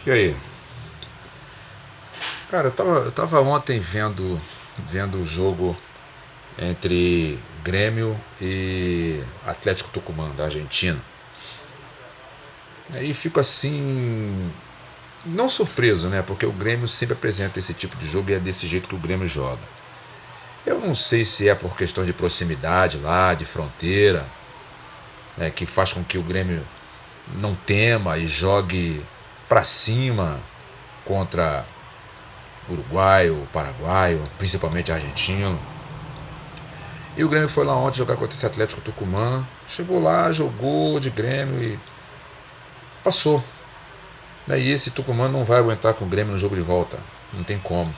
E aí? Cara, eu tava ontem vendo o jogo entre Grêmio e Atlético Tucumã, da Argentina. Aí fico assim, não surpreso, né? Porque o Grêmio sempre apresenta esse tipo de jogo e é desse jeito que o Grêmio joga. Eu não sei se é por questão de proximidade lá, de fronteira, né, que faz com que o Grêmio não tema e jogue pra cima contra uruguaio, paraguaio, principalmente argentino. E o Grêmio foi lá ontem jogar contra esse Atlético Tucumã. Chegou lá, jogou de Grêmio e passou. E esse Tucumã não vai aguentar com o Grêmio no jogo de volta. Não tem como.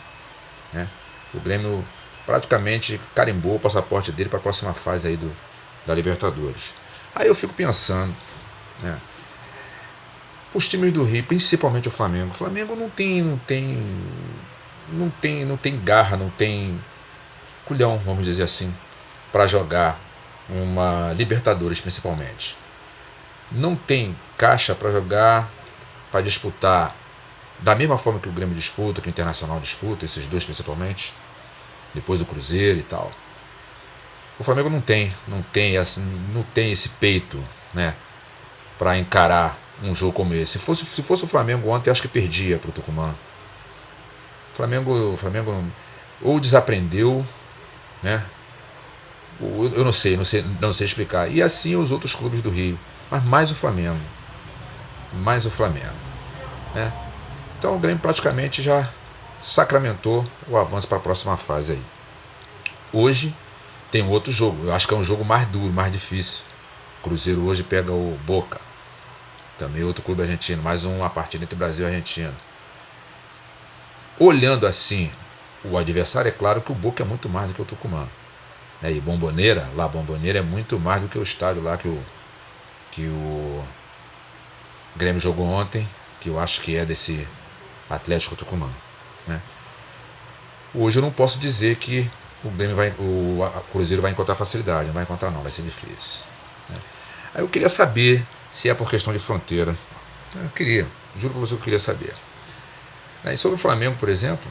Né? O Grêmio praticamente carimbou o passaporte dele para a próxima fase aí da Libertadores. Aí eu fico pensando, né? Os times do Rio, principalmente o Flamengo. O Flamengo não tem garra, não tem culhão, vamos dizer assim, para jogar uma Libertadores principalmente. Não tem caixa para jogar, para disputar da mesma forma que o Grêmio disputa, que o Internacional disputa, esses dois principalmente, depois o Cruzeiro e tal. O Flamengo não tem esse peito, né, para encarar um jogo como esse. Se fosse o Flamengo ontem, acho que perdia para o Tucumã. O Flamengo ou desaprendeu, né? Eu não sei explicar. E assim os outros clubes do Rio, mas mais o Flamengo, né? Então o Grêmio praticamente já sacramentou o avanço para a próxima fase aí. Hoje tem um outro jogo, eu acho que é um jogo mais duro, mais difícil. O Cruzeiro hoje pega o Boca, também outro clube argentino, mais uma partida entre Brasil e Argentina. Olhando assim o adversário, é claro que o Boca é muito mais do que o Tucumã. Né? E Bomboneira é muito mais do que o estádio lá que o Grêmio jogou ontem, que eu acho que é desse Atlético Tucumã. Né? Hoje eu não posso dizer que o Cruzeiro vai encontrar facilidade, não vai encontrar não, vai ser difícil. Né? Aí eu queria saber se é por questão de fronteira. Eu queria, juro pra você que eu queria saber. Né? E sobre o Flamengo, por exemplo,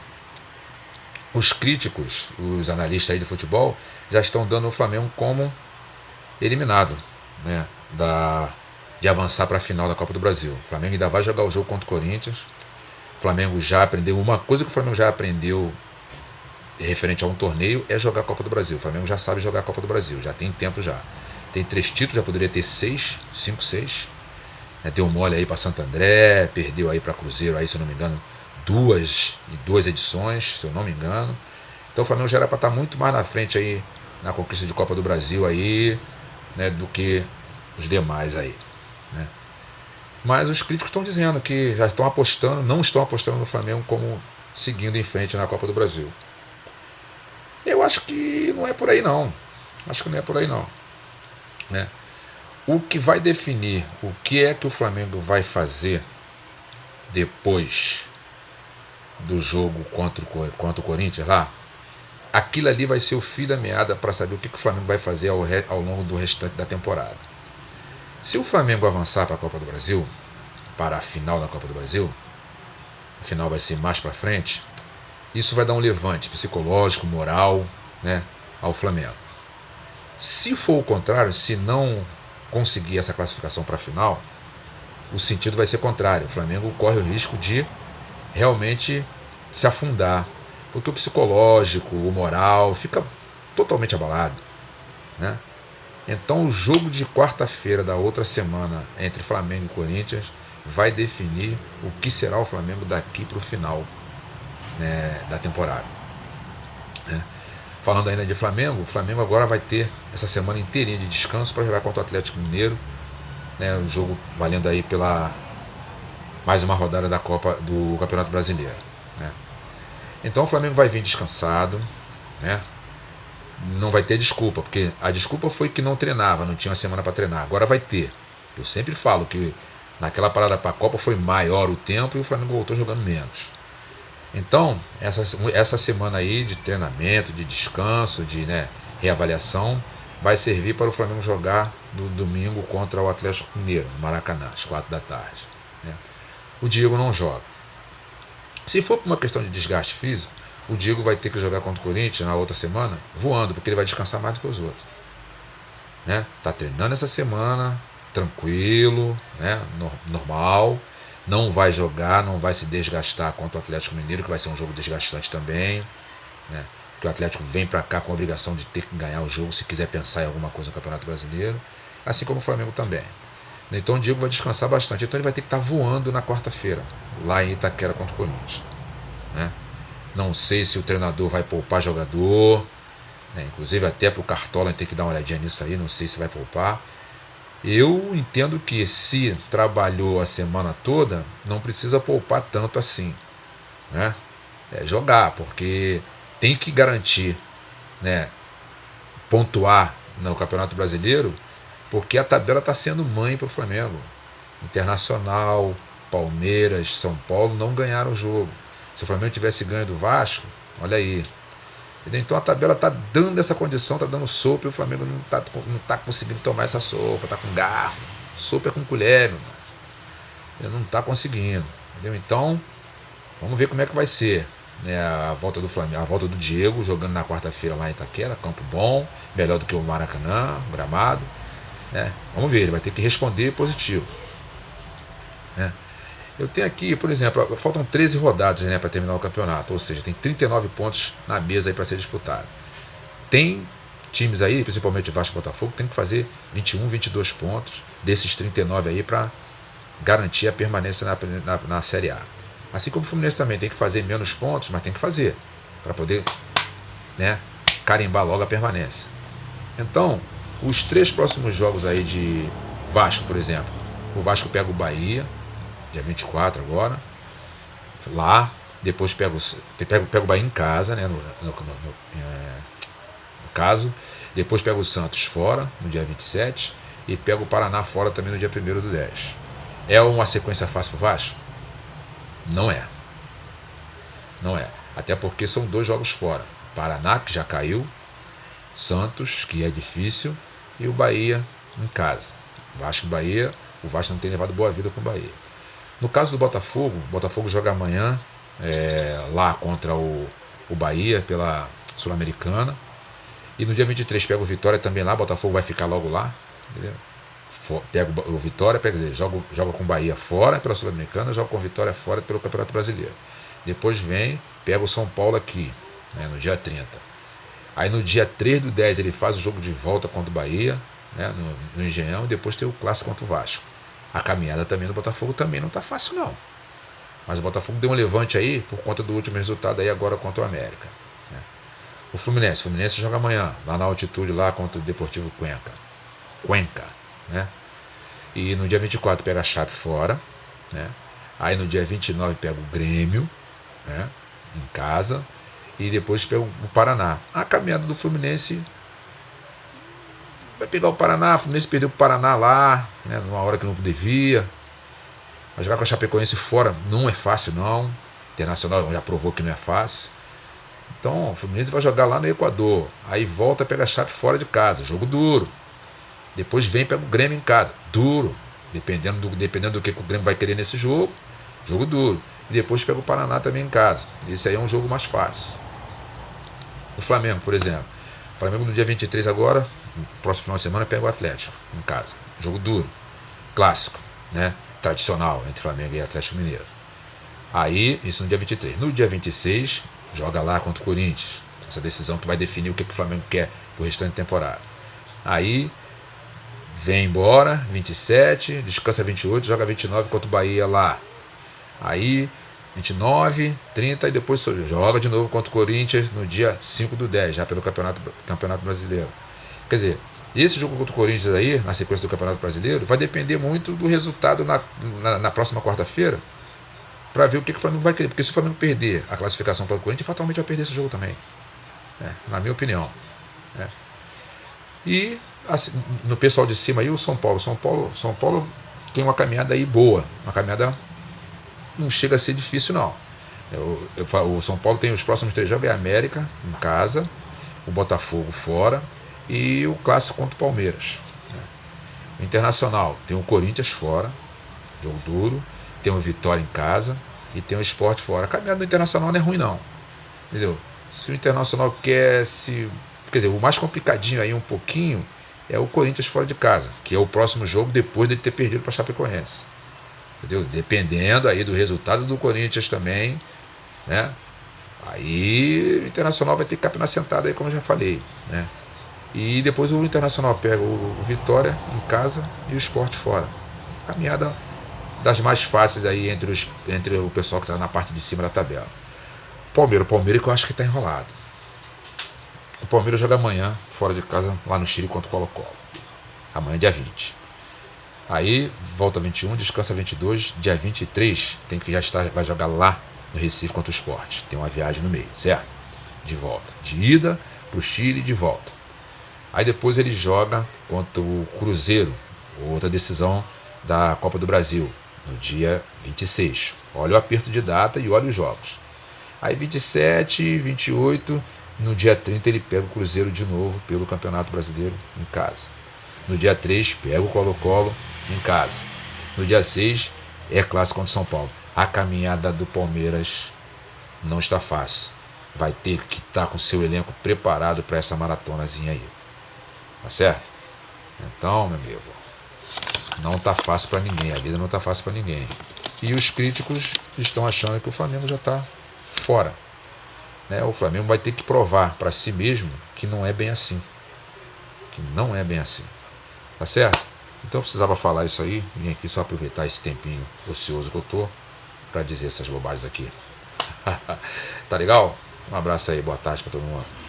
os críticos, os analistas aí de futebol, já estão dando o Flamengo como eliminado, né, de avançar para a final da Copa do Brasil. O Flamengo ainda vai jogar o jogo contra o Corinthians. O Flamengo já aprendeu, uma coisa que o Flamengo já aprendeu referente a um torneio é jogar a Copa do Brasil. O Flamengo já sabe jogar a Copa do Brasil, já tem tempo já. Tem 3 títulos, já poderia ter 6, 5, 6. Deu um mole aí para Santo André, perdeu aí para Cruzeiro, aí, se eu não me engano, duas edições, se eu não me engano. Então o Flamengo já era para estar muito mais na frente aí na conquista de Copa do Brasil aí, né, do que os demais aí. Né? Mas os críticos estão dizendo que já estão apostando, não estão apostando no Flamengo como seguindo em frente na Copa do Brasil. Eu acho que não é por aí não. Acho que não é por aí não. Né? O que vai definir o que é que o Flamengo vai fazer depois do jogo contra o Corinthians lá, aquilo ali vai ser o fio da meada para saber o que o Flamengo vai fazer ao longo do restante da temporada. Se o Flamengo avançar para a Copa do Brasil, para a final da Copa do Brasil, a final vai ser mais para frente, isso vai dar um levante psicológico, moral, né, ao Flamengo. Se for o contrário, se não conseguir essa classificação para a final, o sentido vai ser contrário. O Flamengo corre o risco de realmente se afundar, porque o psicológico, o moral fica totalmente abalado. Né? Então o jogo de quarta-feira da outra semana entre Flamengo e Corinthians vai definir o que será o Flamengo daqui para o final, né, da temporada. Né? Falando ainda de Flamengo, o Flamengo agora vai ter essa semana inteirinha de descanso para jogar contra o Atlético Mineiro, né, um jogo valendo aí pela mais uma rodada da Copa do Campeonato Brasileiro. Né? Então o Flamengo vai vir descansado, né? Não vai ter desculpa, porque a desculpa foi que não treinava, não tinha uma semana para treinar. Agora vai ter. Eu sempre falo que naquela parada para a Copa foi maior o tempo e o Flamengo voltou jogando menos. Então, essa semana aí de treinamento, de descanso, de, né, reavaliação, vai servir para o Flamengo jogar no domingo contra o Atlético Mineiro, no Maracanã, às 4 da tarde. Né? o Diego não joga. Se for por uma questão de desgaste físico, o Diego vai ter que jogar contra o Corinthians na outra semana voando, porque ele vai descansar mais do que os outros. Né? Tá treinando essa semana, tranquilo, né? Normal, não vai jogar, não vai se desgastar contra o Atlético Mineiro, que vai ser um jogo desgastante também, né? Que o Atlético vem para cá com a obrigação de ter que ganhar o jogo se quiser pensar em alguma coisa no Campeonato Brasileiro, assim como o Flamengo também. Então o Diego vai descansar bastante, então ele vai ter que estar voando na quarta-feira, lá em Itaquera contra o Corinthians, né? Não sei se o treinador vai poupar jogador, né? Inclusive até para o Cartola tem que dar uma olhadinha nisso aí, não sei se vai poupar. Eu entendo que se trabalhou a semana toda, não precisa poupar tanto assim, né? É jogar, porque tem que garantir, né, pontuar no Campeonato Brasileiro, porque a tabela está sendo mãe para o Flamengo. Internacional, Palmeiras, São Paulo não ganharam o jogo. Se o Flamengo tivesse ganho do Vasco, olha aí. Então a tabela está dando essa condição, está dando sopa e o Flamengo não tá conseguindo tomar essa sopa, está com garfo. Sopa é com colher, meu irmão. Ele não está conseguindo. Entendeu? Então, vamos ver como é que vai ser, né, a volta do Flamengo, a volta do Diego jogando na quarta-feira lá em Itaquera, campo bom, melhor do que o Maracanã, o gramado. Né? Vamos ver, ele vai ter que responder positivo. Né? Eu tenho aqui, por exemplo, faltam 13 rodadas, né, para terminar o campeonato, ou seja, tem 39 pontos na mesa aí para ser disputado. Tem times aí, principalmente Vasco e Botafogo, tem que fazer 21, 22 pontos desses 39 aí para garantir a permanência na Série A. Assim como o Fluminense também tem que fazer menos pontos, mas tem que fazer para poder, né, carimbar logo a permanência. Então, os 3 próximos jogos aí de Vasco, por exemplo, o Vasco pega o Bahia, dia 24 agora, lá, depois pega o Bahia em casa, né, no caso, depois pega o Santos fora, no dia 27, e pega o Paraná fora também no dia 1º/10. É uma sequência fácil para o Vasco? Não é. Não é. Até porque são 2 jogos fora. Paraná, que já caiu, Santos, que é difícil, e o Bahia em casa. Vasco e Bahia, o Vasco não tem levado boa vida com o Bahia. No caso do Botafogo, o Botafogo joga amanhã lá contra o Bahia pela Sul-Americana. E no dia 23 pega o Vitória também lá, o Botafogo vai ficar logo lá. Entendeu? Pega o Vitória, joga com o Bahia fora pela Sul-Americana, joga com o Vitória fora pelo Campeonato Brasileiro. Depois pega o São Paulo aqui, né, no dia 30. Aí no dia 3/10 ele faz o jogo de volta contra o Bahia, né, no Engenhão, e depois tem o clássico contra o Vasco. A caminhada também do Botafogo também não está fácil não. Mas o Botafogo deu um levante aí por conta do último resultado aí agora contra o América. Né. O Fluminense joga amanhã, lá na altitude, lá contra o Deportivo Cuenca. Né. E no dia 24 pega a Chape fora. Né. Aí no dia 29 pega o Grêmio, né, em casa. E depois pega o Paraná. A caminhada do Fluminense vai pegar o Paraná. O Fluminense perdeu o Paraná lá, né, numa hora que não devia. Mas jogar com a Chapecoense fora não é fácil não. Internacional já provou que não é fácil. Então o Fluminense vai jogar lá no Equador. Aí volta, pega a Chape fora de casa. Jogo duro. Depois pega o Grêmio em casa. Duro. Dependendo do que o Grêmio vai querer nesse jogo. Jogo duro. E depois pega o Paraná também em casa. Esse aí é um jogo mais fácil. O Flamengo, por exemplo. O Flamengo no dia 23 agora, no próximo final de semana, pega o Atlético em casa. Jogo duro. Clássico, né? Tradicional entre Flamengo e Atlético Mineiro. Aí, isso no dia 23. No dia 26, joga lá contra o Corinthians. Essa decisão que vai definir o que o Flamengo quer pro restante da temporada. Aí, vem embora, 27, descansa 28, joga 29 contra o Bahia lá. Aí, 29, 30 e depois joga de novo contra o Corinthians no dia 5/10, já pelo Campeonato Brasileiro. Quer dizer, esse jogo contra o Corinthians aí, na sequência do Campeonato Brasileiro, vai depender muito do resultado na próxima quarta-feira, para ver o que o Flamengo vai querer. Porque se o Flamengo perder a classificação para o Corinthians, fatalmente vai perder esse jogo também. Na minha opinião. E assim, no pessoal de cima aí, o São Paulo. São Paulo tem uma caminhada aí boa. Uma caminhada não chega a ser difícil, não. O São Paulo tem os próximos 3 jogos: é América em casa, o Botafogo fora e o clássico contra o Palmeiras. O Internacional tem o Corinthians fora, jogo duro, tem o Vitória em casa e tem o Sport fora. A caminhada do Internacional não é ruim não, entendeu? Se o Internacional quer se... Quer dizer, o mais complicadinho aí um pouquinho é o Corinthians fora de casa, que é o próximo jogo depois de ter perdido para a Chapecoense. Entendeu? Dependendo aí do resultado do Corinthians também, né? Aí o Internacional vai ter que capinar sentado aí, como eu já falei, né? E depois o Internacional pega o Vitória em casa e o Sport fora. Caminhada das mais fáceis aí entre o pessoal que está na parte de cima da tabela. O Palmeiras que eu acho que está enrolado. O Palmeiras joga amanhã, fora de casa, lá no Chile contra o Colo-Colo. Amanhã, dia 20. Aí, volta 21, descansa 22. Dia 23, vai jogar lá no Recife contra o Sport. Tem uma viagem no meio, certo? De volta. De ida para o Chile e de volta. Aí depois ele joga contra o Cruzeiro, outra decisão da Copa do Brasil, no dia 26. Olha o aperto de data e olha os jogos. Aí 27, 28, no dia 30 ele pega o Cruzeiro de novo pelo Campeonato Brasileiro em casa. No dia 3 pega o Colo-Colo em casa. No dia 6 é clássico contra o São Paulo. A caminhada do Palmeiras não está fácil. Vai ter que estar com o seu elenco preparado para essa maratonazinha aí. Tá certo? Então, meu amigo, não tá fácil para ninguém. A vida não tá fácil para ninguém. E os críticos estão achando que o Flamengo já está fora, né? O Flamengo vai ter que provar para si mesmo que não é bem assim. Que não é bem assim. Tá certo? Então eu precisava falar isso aí. Vim aqui só aproveitar esse tempinho ocioso que eu tô para dizer essas bobagens aqui. Tá legal? Um abraço aí, boa tarde para todo mundo.